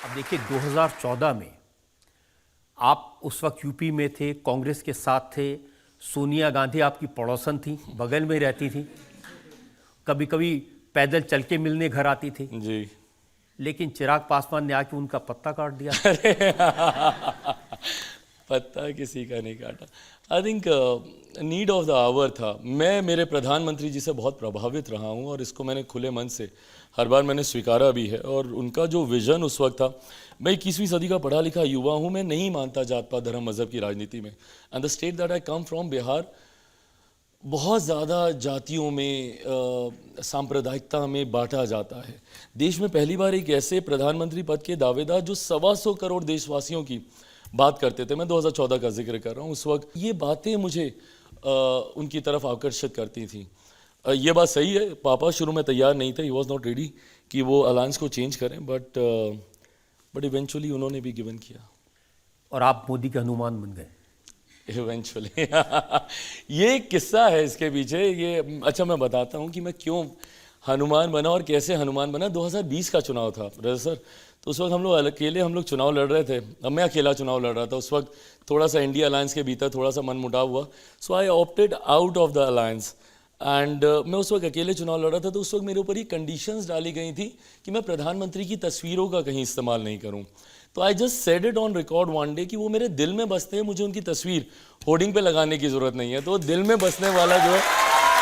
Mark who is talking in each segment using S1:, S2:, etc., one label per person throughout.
S1: अब देखिए 2014 में आप उस वक्त यूपी में थे, कांग्रेस के साथ थे। सोनिया गांधी आपकी पड़ोसन थी, बगल में ही रहती थी, कभी कभी पैदल चल के मिलने घर आती थी।
S2: जी।
S1: लेकिन चिराग पासवान ने आके उनका पत्ता काट दिया।
S2: पत्ता किसी का नहीं काटा। I think need of the hour था। मैं मेरे प्रधानमंत्री जी से बहुत प्रभावित रहा हूँ और इसको मैंने खुले मन से हर बार मैंने स्वीकारा भी है। और उनका जो विजन उस वक्त था, मैं 21वीं सदी का पढ़ा लिखा युवा हूँ, मैं नहीं मानता जात पात धर्म मज़हब की राजनीति में। And the state that I come from, Bihar, बहुत ज़्यादा जातियों में सांप्रदायिकता में बांटा जाता है। देश में पहली बार एक ऐसे प्रधानमंत्री पद के दावेदार जो 125 करोड़ देशवासियों की बात करते थे, मैं 2014 का जिक्र कर रहा हूँ, उस वक्त ये बातें मुझे उनकी तरफ आकर्षित करती थी। ये बात सही है, पापा शुरू में तैयार नहीं थे, ही वॉज नॉट रेडी कि वो अलायंस को चेंज करें, बट इवेंचुअली उन्होंने भी गिवन किया
S1: और आप मोदी के हनुमान बन गए
S2: इवेंचुअली। ये एक किस्सा है इसके पीछे। ये अच्छा, मैं बताता हूँ कि मैं क्यों हनुमान बना और कैसे हनुमान बना। 2020 का चुनाव था रजत सर, तो उस वक्त हम लोग अकेले चुनाव लड़ रहे थे। अब मैं अकेला चुनाव लड़ रहा था उस वक्त, थोड़ा सा इंडिया अलायंस के भीतर थोड़ा सा मनमुटाव हुआ, so I opted out of the alliance. And मैं उस वक्त अकेले चुनाव लड़ रहा था, तो उस वक्त मेरे ऊपर ही कंडीशंस डाली गई थी कि मैं प्रधानमंत्री की तस्वीरों का कहीं इस्तेमाल नहीं करूं। तो I just said it on record one day कि वो मेरे दिल में बसते हैं, मुझे उनकी तस्वीर होर्डिंग पे लगाने की ज़रूरत नहीं है। तो दिल में बसने वाला जो है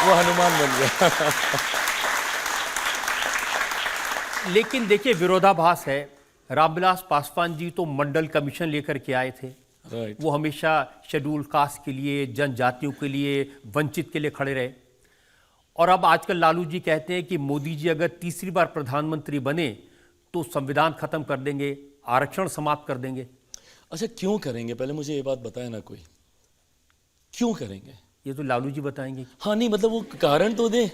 S2: वो हनुमान बन गया।
S1: लेकिन देखिए विरोधाभास है, रामविलास पासवान जी तो मंडल कमीशन लेकर के आए थे।
S2: Right.
S1: वो हमेशा शेड्यूल कास्ट के लिए, जनजातियों के लिए, वंचित के लिए खड़े रहे। और अब आजकल लालू जी कहते हैं कि मोदी जी अगर तीसरी बार प्रधानमंत्री बने तो संविधान खत्म कर देंगे, आरक्षण समाप्त कर देंगे।
S2: अच्छा, क्यों करेंगे? पहले मुझे ये बात बताए ना कोई, क्यों करेंगे?
S1: ये तो लालू जी बताएंगे।
S2: हाँ, नहीं मतलब वो कारण तो दे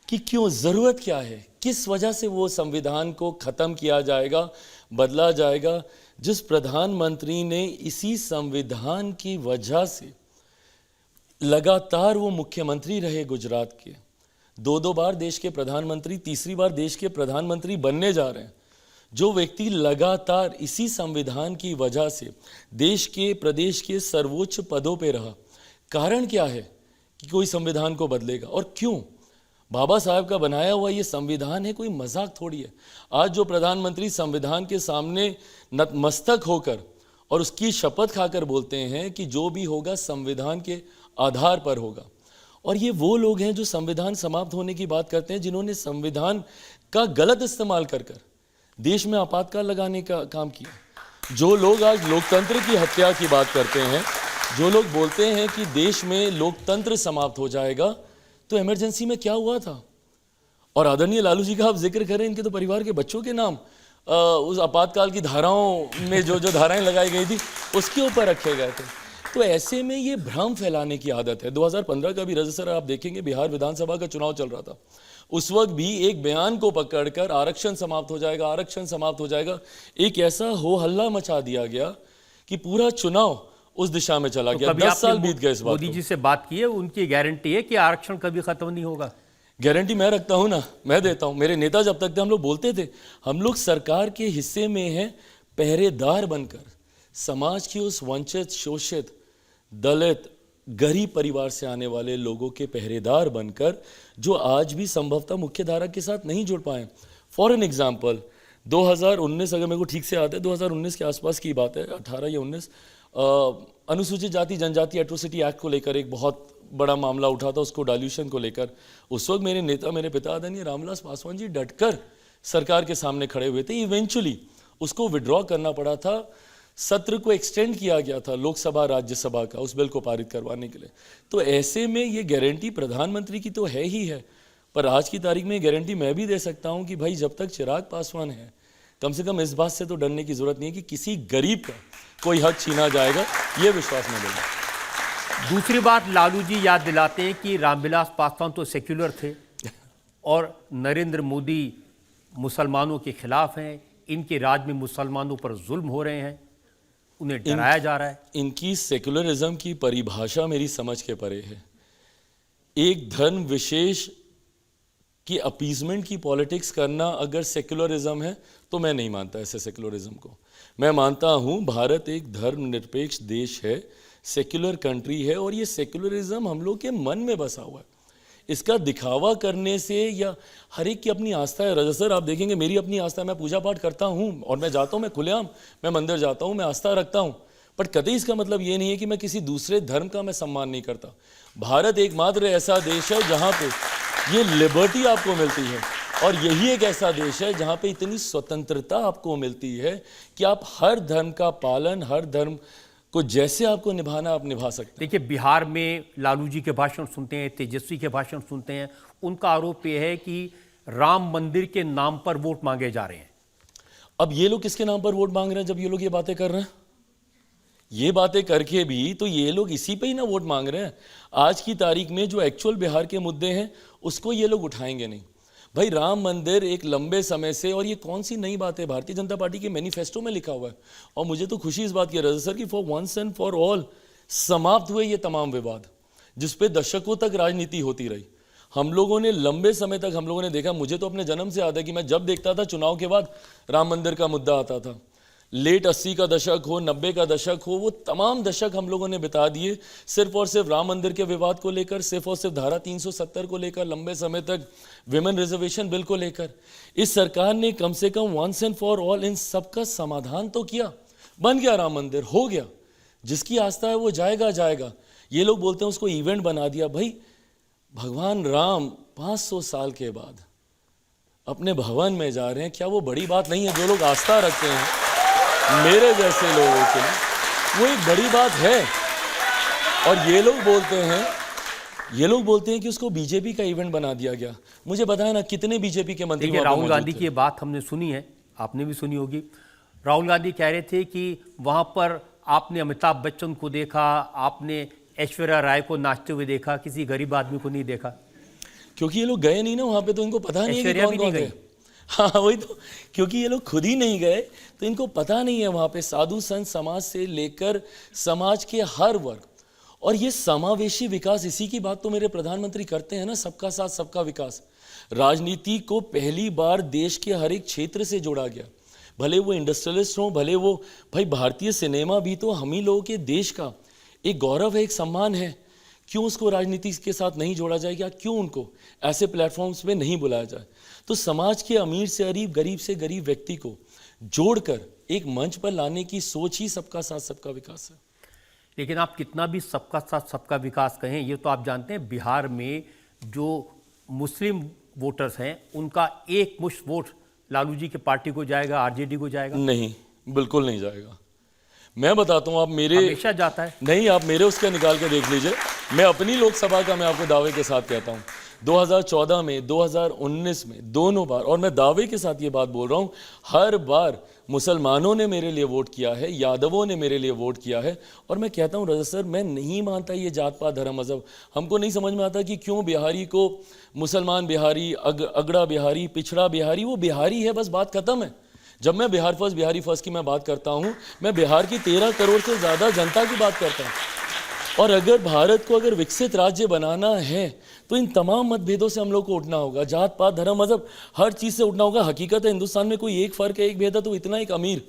S2: कि क्यों, ज़रूरत क्या है, किस वजह से वो संविधान को ख़त्म किया जाएगा, बदला जाएगा। जिस प्रधानमंत्री ने इसी संविधान की वजह से लगातार वो मुख्यमंत्री रहे गुजरात के, 2 बार देश के प्रधानमंत्री, तीसरी बार देश के प्रधानमंत्री बनने जा रहे हैं, जो व्यक्ति लगातार इसी संविधान की वजह से देश के, प्रदेश के सर्वोच्च पदों पे रहा, कारण क्या है कि कोई संविधान को बदलेगा? और क्यों? बाबा साहब का बनाया हुआ ये संविधान है, कोई मजाक थोड़ी है। आज जो प्रधानमंत्री संविधान के सामने नतमस्तक होकर और उसकी शपथ खाकर बोलते हैं कि जो भी होगा संविधान के आधार पर होगा, और ये वो लोग हैं जो संविधान समाप्त होने की बात करते हैं, जिन्होंने संविधान का गलत इस्तेमाल कर देश में आपातकाल लगाने का काम किया। जो लोग आज लोकतंत्र की हत्या की बात करते हैं, जो लोग बोलते हैं कि देश में लोकतंत्र समाप्त हो जाएगा, तो इमरजेंसी में क्या हुआ था? और आदरणीय लालू जी का आप जिक्र करें, इनके तो परिवार के बच्चों के नाम उस आपातकाल की धाराओं में जो धाराएं लगाई गई थी उसके ऊपर रखे गए थे। तो ऐसे में ये भ्रम फैलाने की आदत है। 2015 का भी रजत सर आप देखेंगे, बिहार विधानसभा का चुनाव चल रहा था, उस वक्त भी एक बयान को पकड़कर आरक्षण समाप्त हो जाएगा, आरक्षण समाप्त हो जाएगा, एक ऐसा हो हल्ला मचा दिया गया कि पूरा चुनाव उस दिशा में चला गया। 10 साल बीत गए इस बात
S1: मोदी जी से बात की है, उनकी गारंटी है कि आरक्षण कभी खत्म नहीं होगा?
S2: गारंटी मैं रखता हूं ना, मैं देता हूं। मेरे नेता जब तक थे, हम लोग बोलते थे, हम लोग सरकार के हिस्से में हैं पहरेदार बनकर, समाज की उस वंचित, शोषित, दलित, गरीब परिवार से आने वाले लोगों के पहरेदार बनकर, जो आज भी संभवतः मुख्य धारा के साथ नहीं जुड़ पाए। फॉर एन एग्जाम्पल, 2019, अगर मेरे को ठीक से याद है, 2019 के आसपास की बात है, 18 या 19, अनुसूचित जाति जनजाति एट्रोसिटी एक्ट को लेकर एक बहुत बड़ा मामला उठा था, उसको डाल्यूशन को लेकर। उस वक्त मेरे नेता, मेरे पिता आदरणीय रामविलास पासवान जी डटकर सरकार के सामने खड़े हुए थे। इवेंचुअली उसको विड्रॉ करना पड़ा था, सत्र को एक्सटेंड किया गया था लोकसभा राज्यसभा का उस बिल को पारित करवाने के लिए। तो ऐसे में ये गारंटी प्रधानमंत्री की तो है ही है, पर आज की तारीख में गारंटी मैं भी दे सकता हूं कि भाई जब तक चिराग पासवान है, कम से कम इस बात से तो डरने की जरूरत नहीं है कि किसी गरीब का कोई हक छीना जाएगा, ये विश्वास मैं दूंगा।
S1: दूसरी बात, लालू जी याद दिलाते हैं कि रामविलास पासवान तो सेक्युलर थे और नरेंद्र मोदी मुसलमानों के खिलाफ हैं, इनके राज में मुसलमानों पर जुल्म हो रहे हैं, उन्हें डराया जा रहा है।
S2: इनकी सेक्युलरिज्म की परिभाषा मेरी समझ के परे है। एक धर्म विशेष कि अपीजमेंट की पॉलिटिक्स करना अगर सेक्युलरिज्म है तो मैं नहीं मानता ऐसे सेक्युलरिज्म को। मैं मानता हूँ भारत एक धर्मनिरपेक्ष देश है, सेक्युलर कंट्री है, और ये सेक्युलरिज्म हम लोग के मन में बसा हुआ है। इसका दिखावा करने से या हर एक की अपनी आस्था है। रजा सर, आप देखेंगे मेरी अपनी आस्था है, मैं पूजा पाठ करता हूँ और मैं जाता हूँ, मैं खुलेआम मैं मंदिर जाता हूँ, मैं आस्था रखता हूँ, बट कभी इसका मतलब ये नहीं है कि मैं किसी दूसरे धर्म का मैं सम्मान नहीं करता। भारत एकमात्र ऐसा देश है जहाँ पे ये लिबर्टी आपको मिलती है, और यही एक ऐसा देश है जहाँ पे इतनी स्वतंत्रता आपको मिलती है कि आप हर धर्म का पालन, हर धर्म को जैसे आपको निभाना आप निभा सकते हैं।
S1: देखिए, बिहार में लालू जी के भाषण सुनते हैं, तेजस्वी के भाषण सुनते हैं, उनका आरोप यह है कि राम मंदिर के नाम पर वोट मांगे जा रहे हैं।
S2: अब ये लोग किसके नाम पर वोट मांग रहे हैं? जब ये लोग ये बातें कर रहे हैं, ये बातें करके भी तो ये लोग इसी पे ही ना वोट मांग रहे हैं। आज की तारीख में जो एक्चुअल बिहार के मुद्दे हैं उसको ये लोग उठाएंगे नहीं। भाई, राम मंदिर एक लंबे समय से, और ये कौन सी नई बात है, भारतीय जनता पार्टी के मैनिफेस्टो में लिखा हुआ है। और मुझे तो खुशी इस बात की है रजा सर कि for once and for all समाप्त हुए ये तमाम विवाद जिसपे दशकों तक राजनीति होती रही। हम लोगों ने लंबे समय तक हम लोगों ने देखा, मुझे तो अपने जन्म से याद है कि मैं जब देखता था चुनाव के बाद राम मंदिर का मुद्दा आता था। लेट 80 का दशक हो, 90 का दशक हो, वो तमाम दशक हम लोगों ने बिता दिए सिर्फ और सिर्फ राम मंदिर के विवाद को लेकर, सिर्फ और सिर्फ धारा 370 को लेकर, लंबे समय तक विमेन रिजर्वेशन बिल को लेकर। इस सरकार ने कम से कम वंस एंड फॉर ऑल इन सबका समाधान तो किया, बन गया राम मंदिर, हो गया। जिसकी आस्था है वो जाएगा जाएगा। ये लोग बोलते हैं उसको इवेंट बना दिया। भाई, भगवान राम 500 साल के बाद अपने भवन में जा रहे हैं, क्या वो बड़ी बात नहीं है? जो लोग आस्था रखते हैं मेरे जैसे लोगों के लिए वो एक बड़ी बात है। और ये लोग बोलते हैं कि उसको बीजेपी का इवेंट बना दिया गया। मुझे बताया ना कितने बीजेपी के मंत्री
S1: देखिए, राहुल गांधी की ये बात हमने सुनी है, आपने भी सुनी होगी। राहुल गांधी कह रहे थे कि वहां पर आपने अमिताभ बच्चन को देखा, आपने ऐश्वर्या राय को नाचते हुए देखा, किसी गरीब आदमी को नहीं देखा।
S2: क्योंकि ये लोग गए नहीं ना वहां पे, तो इनको पता नहीं है कि
S1: ऐश्वर्या
S2: कौन
S1: भी नहीं
S2: कौन
S1: गई।
S2: गए। हाँ, वही तो, क्योंकि ये लोग खुद ही नहीं गए तो इनको पता नहीं है वहां पे साधु संत समाज से लेकर समाज के हर वर्ग। और ये समावेशी विकास, इसी की बात तो मेरे प्रधानमंत्री करते हैं ना, सबका साथ सबका विकास। राजनीति को पहली बार देश के हर एक क्षेत्र से जोड़ा गया, भले वो इंडस्ट्रियलिस्ट हों, भले वो, भाई भारतीय सिनेमा भी तो हम ही लोगों के देश का एक गौरव है, एक सम्मान है। क्यों उसको राजनीति के साथ नहीं जोड़ा जाए? क्या क्यों उनको ऐसे प्लेटफॉर्म्स पे नहीं बुलाया जाए? तो समाज के अमीर से गरीब से गरीब व्यक्ति को जोड़कर एक मंच पर लाने की सोच ही सबका साथ सबका विकास है।
S1: लेकिन आप कितना भी सबका साथ सबका विकास कहें, ये तो आप जानते हैं बिहार में जो मुस्लिम वोटर्स हैं उनका एक मुश्त वोट लालू जी की पार्टी को जाएगा, आरजेडी को जाएगा?
S2: नहीं, बिल्कुल नहीं जाएगा। मैं बताता हूँ, आप मेरे
S1: हमेशा जाता है।
S2: नहीं, आप मेरे उसका निकाल के देख लीजिए। मैं अपनी लोकसभा का मैं आपको दावे के साथ कहता हूँ, 2014 में, 2019 में, दोनों बार, और मैं दावे के साथ ये बात बोल रहा हूँ, हर बार मुसलमानों ने मेरे लिए वोट किया है, यादवों ने मेरे लिए वोट किया है। और मैं कहता हूँ रजा सर, मैं नहीं मानता ये जात पात धर्म मजहब। हमको नहीं समझ में आता कि क्यों बिहारी को मुसलमान बिहारी, अगड़ा बिहारी, पिछड़ा बिहारी, वो बिहारी है, बस बात खत्म है। जब मैं बिहार फर्स्ट, बिहारी फर्स्ट की मैं बात करता हूँ, मैं बिहार की 13 करोड़ से ज़्यादा जनता की बात करता हूँ। और अगर भारत को अगर विकसित राज्य बनाना है तो इन तमाम मतभेदों से हम लोग को उठना होगा, जात पात धर्म मजहब हर चीज़ से उठना होगा। हकीकत है हिंदुस्तान में कोई एक फ़र्क है, एक भेद है, तो इतना एक अमीर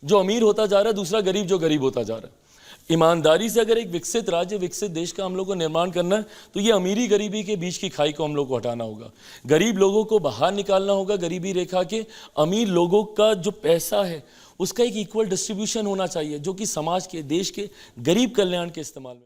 S2: जो अमीर होता जा रहा है, दूसरा गरीब जो गरीब होता जा रहा है। ईमानदारी से अगर एक विकसित राज्य, विकसित देश का हम लोग को निर्माण करना है तो ये अमीरी गरीबी के बीच की खाई को हम लोग को हटाना होगा। गरीब लोगों को बाहर निकालना होगा गरीबी रेखा के। अमीर लोगों का जो पैसा है उसका एक इक्वल डिस्ट्रीब्यूशन होना चाहिए, जो कि समाज के, देश के गरीब कल्याण के इस्तेमाल में